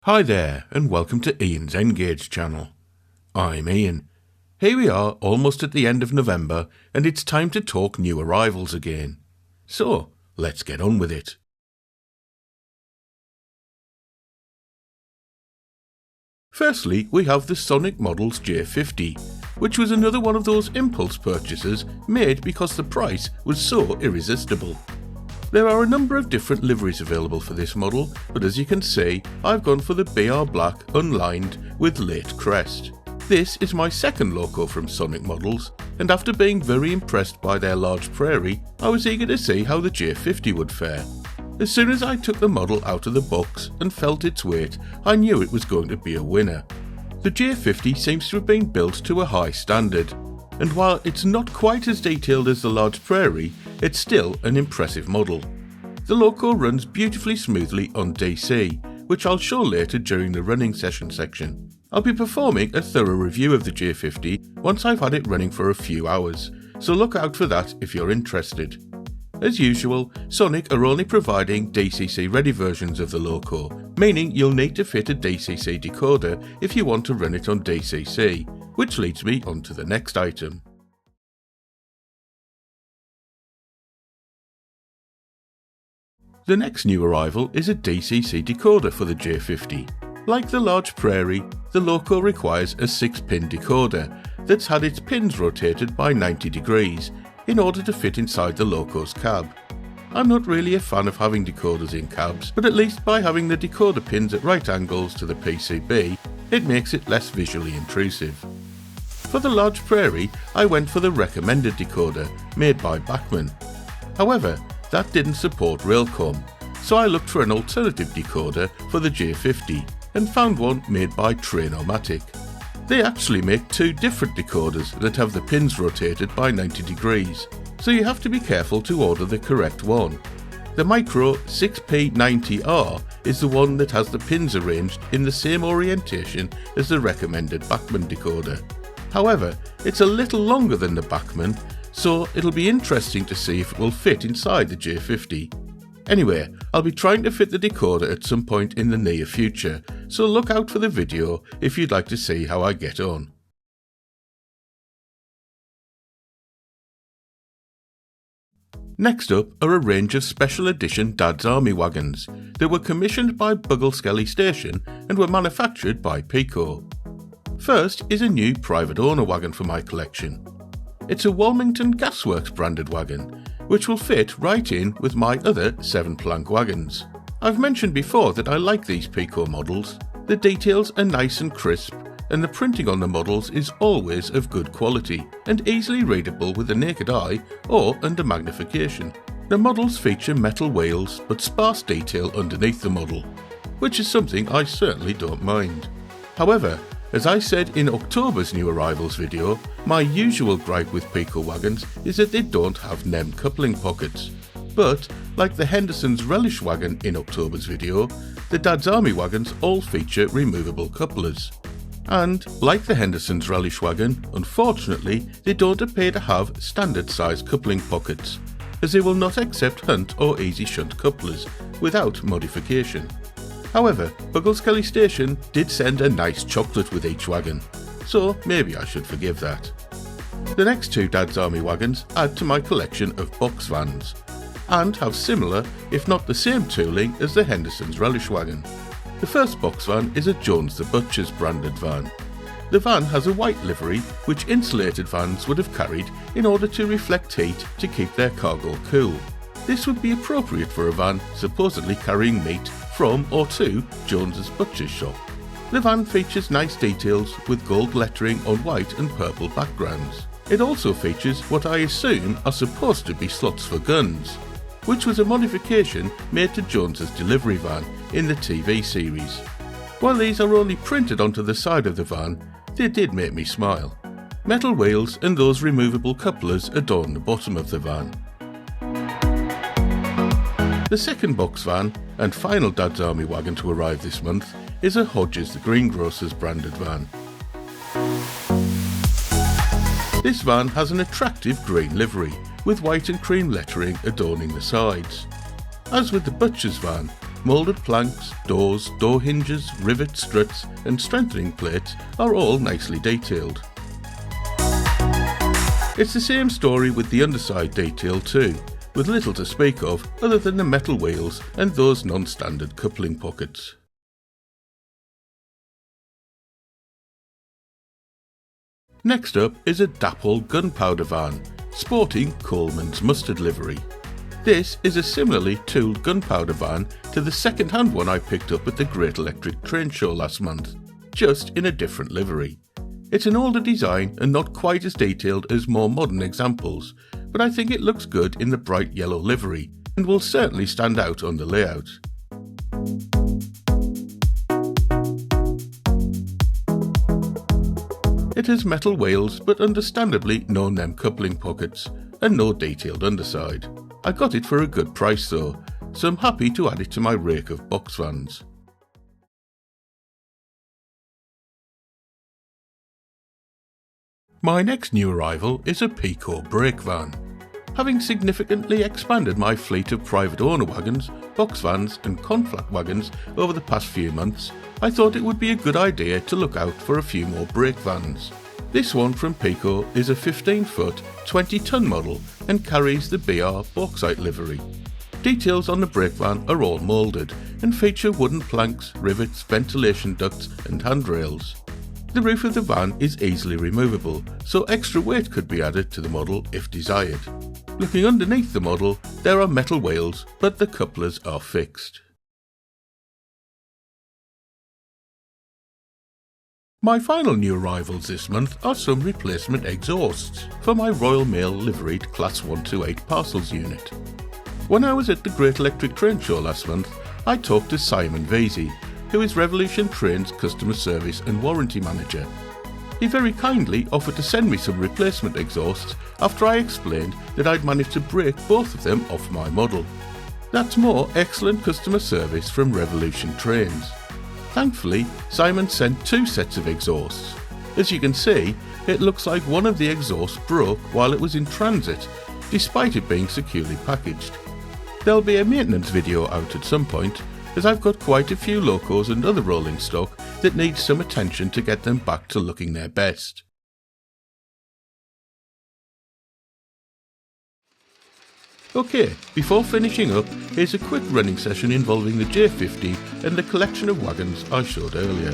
Hi there, and welcome to Ian's Engage channel. I'm Ian. Here we are, almost at the end of November, and it's time to talk new arrivals again. So, let's get on with it. Firstly, we have the Sonic Models J50, which was another one of those impulse purchases made because the price was so irresistible. There are a number of different liveries available for this model, but as you can see, I've gone for the BR Black Unlined with Late Crest. This is my second loco from Sonic Models, and after being very impressed by their large prairie, I was eager to see how the J50 would fare. As soon as I took the model out of the box and felt its weight, I knew it was going to be a winner. The J50 seems to have been built to a high standard, and while it's not quite as detailed as the large prairie, it's still an impressive model. The loco runs beautifully smoothly on DC, which I'll show later during the running session section. I'll be performing a thorough review of the J50 once I've had it running for a few hours, so look out for that if you're interested. As usual, Sonic are only providing DCC ready versions of the loco, meaning you'll need to fit a DCC decoder if you want to run it on DCC, which leads me on to the next item. The next new arrival is a DCC decoder for the J50. Like the large prairie, the loco requires a 6-pin decoder that's had its pins rotated by 90 degrees in order to fit inside the loco's cab. I'm not really a fan of having decoders in cabs, but at least by having the decoder pins at right angles to the PCB, it makes it less visually intrusive. For the large prairie, I went for the recommended decoder made by Bachmann. However, that didn't support Railcom, so I looked for an alternative decoder for the J50 and found one made by Trainomatic. They actually make two different decoders that have the pins rotated by 90 degrees, so you have to be careful to order the correct one. The Micro 6P90R is the one that has the pins arranged in the same orientation as the recommended Bachmann decoder. However, it's a little longer than the Bachmann, so it'll be interesting to see if it will fit inside the J50. Anyway, I'll be trying to fit the decoder at some point in the near future, so look out for the video if you'd like to see how I get on. Next up are a range of special edition Dad's Army wagons that were commissioned by Buggleskelly Station and were manufactured by Pico. First is a new private owner wagon for my collection. It's a Walmington Gasworks branded wagon, which will fit right in with my other 7-plank wagons. I've mentioned before that I like these Pico models. The details are nice and crisp, and the printing on the models is always of good quality and easily readable with the naked eye or under magnification. The models feature metal wheels but sparse detail underneath the model, which is something I certainly don't mind. However, as I said in October's new arrivals video, my usual gripe with Pico wagons is that they don't have NEM coupling pockets. But, like the Henderson's Relish wagon in October's video, the Dad's Army wagons all feature removable couplers. And, like the Henderson's Relish wagon, unfortunately they don't appear to have standard size coupling pockets, as they will not accept Hunt or Easy Shunt couplers without modification. However, Buggleskelly Station did send a nice chocolate with each wagon, so maybe I should forgive that. The next two Dad's Army wagons add to my collection of box vans, and have similar, if not the same tooling as the Henderson's Relish wagon. The first box van is a Jones the Butcher's branded van. The van has a white livery which insulated vans would have carried in order to reflect heat to keep their cargo cool. This would be appropriate for a van supposedly carrying meat from or to Jones's Butcher's shop. The van features nice details with gold lettering on white and purple backgrounds. It also features what I assume are supposed to be slots for guns, which was a modification made to Jones's delivery van in the TV series. While these are only printed onto the side of the van, they did make me smile. Metal wheels and those removable couplers adorn the bottom of the van. The second box van, and final Dad's Army wagon to arrive this month, is a Hodges the Greengrocer's branded van. This van has an attractive green livery, with white and cream lettering adorning the sides. As with the Butcher's van, Moulded planks, doors, door hinges, rivet struts and strengthening plates are all nicely detailed. It's the same story with the underside detail too, with little to speak of other than the metal wheels and those non-standard coupling pockets. Next up is a dapple gunpowder van, sporting Coleman's mustard livery. This is a similarly tooled gunpowder van to the second-hand one I picked up at the Great Electric Train Show last month, just in a different livery. It's an older design and not quite as detailed as more modern examples, but I think it looks good in the bright yellow livery and will certainly stand out on the layout. It has metal wheels but understandably no NEM coupling pockets and no detailed underside. I got it for a good price though, so I'm happy to add it to my rake of box vans. My next new arrival is a Pico brake van. Having significantly expanded my fleet of private owner wagons, box vans and conflat wagons over the past few months, I thought it would be a good idea to look out for a few more brake vans. This one from Pico is a 15-foot, 20-ton model and carries the BR bauxite livery. Details on the brake van are all moulded and feature wooden planks, rivets, ventilation ducts and handrails. The roof of the van is easily removable, so extra weight could be added to the model if desired. Looking underneath the model, there are metal wheels, but the couplers are fixed. My final new arrivals this month are some replacement exhausts for my Royal Mail liveried Class 128 parcels unit. When I was at the Great Electric Train Show last month, I talked to Simon Vasey, who is Revolution Trains Customer Service and Warranty Manager. He very kindly offered to send me some replacement exhausts after I explained that I'd managed to break both of them off my model. That's more excellent customer service from Revolution Trains. Thankfully, Simon sent 2 sets of exhausts. As you can see, it looks like one of the exhausts broke while it was in transit, despite it being securely packaged. There'll be a maintenance video out at some point, as I've got quite a few locos and other rolling stock that need some attention to get them back to looking their best. Okay, before finishing up, here's a quick running session involving the J50 and the collection of wagons I showed earlier.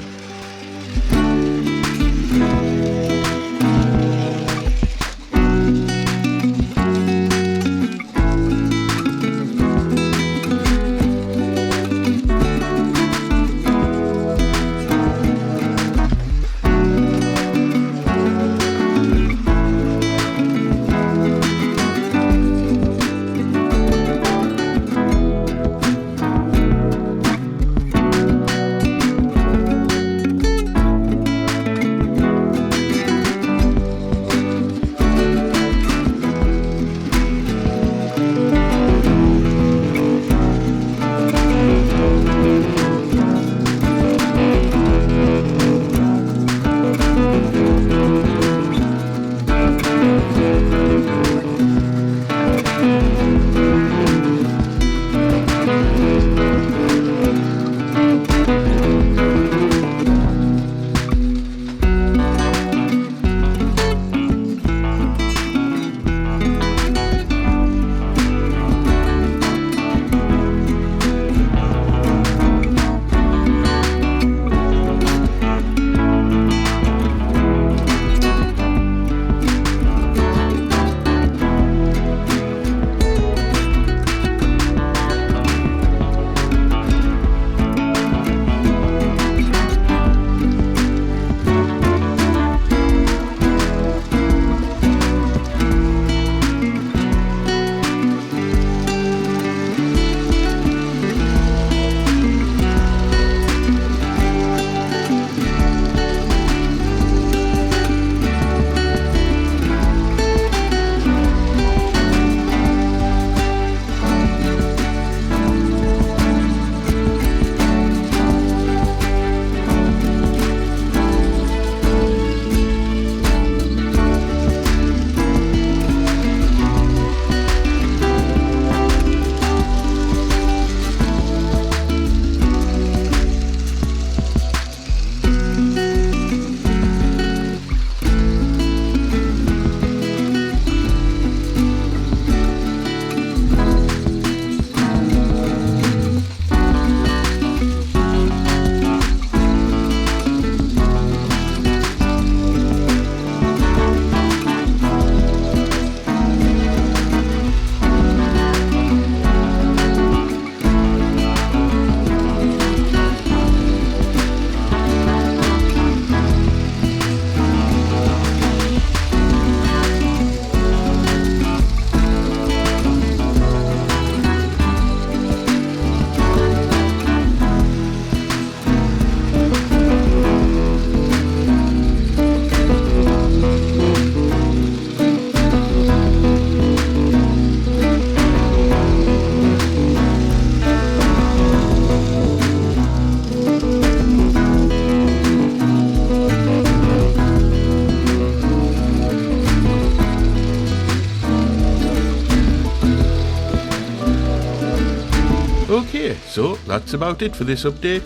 So that's about it for this update.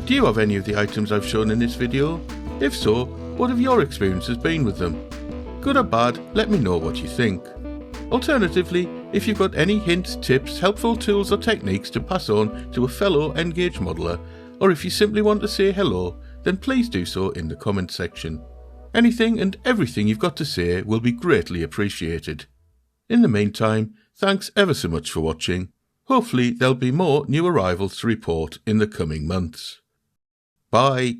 Do you have any of the items I've shown in this video? If so, what have your experiences been with them? Good or bad, let me know what you think. Alternatively, if you've got any hints, tips, helpful tools or techniques to pass on to a fellow N-Gage modeller, or if you simply want to say hello, then please do so in the comment section. Anything and everything you've got to say will be greatly appreciated. In the meantime, thanks ever so much for watching. Hopefully there'll be more new arrivals to report in the coming months. Bye.